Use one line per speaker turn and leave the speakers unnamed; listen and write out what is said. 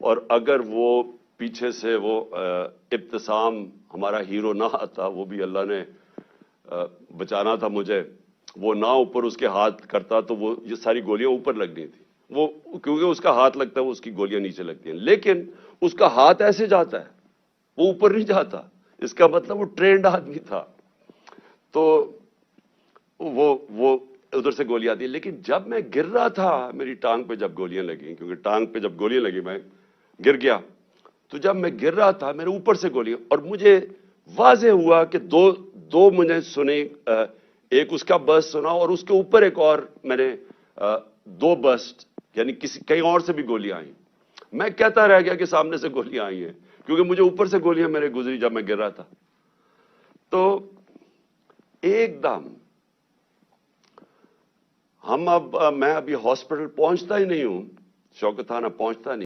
और अगर वो पीछे से वो इब्तिसाम हमारा हीरो ना आता, वो भी अल्लाह ने बचाना था मुझे, वो ना ऊपर उसके हाथ करता तो वो ये सारी गोलियां ऊपर लगनी थी। वो क्योंकि उसका हाथ लगता है, वो उसकी गोलियां नीचे लगती हैं, लेकिन उसका हाथ ऐसे जाता है, वो ऊपर नहीं जाता। इसका मतलब वो ट्रेंड आदमी था। तो वो उधर से गोलियां आती है। लेकिन जब मैं गिर रहा था, मेरी टांग पे जब गोलियां लगी, क्योंकि टांग पे जब गोलियां लगी मैं गिर गया, तो जब मैं गिर रहा था मेरे ऊपर से गोलियां, और मुझे वाज़ेह हुआ कि दो मुझे सुने, एक उसका बर्स्ट सुना और उसके ऊपर एक और मैंने दो बर्स्ट, यानी किसी कहीं और से भी गोलियां आई। मैं कहता रह गया कि सामने से गोलियां आई हैं, क्योंकि मुझे ऊपर से गोलियां मेरे गुजरी जब मैं गिर रहा था। तो एकदम मैं अभी हॉस्पिटल पहुंचता ही नहीं हूं, शौकत थाना पहुंचता नहीं।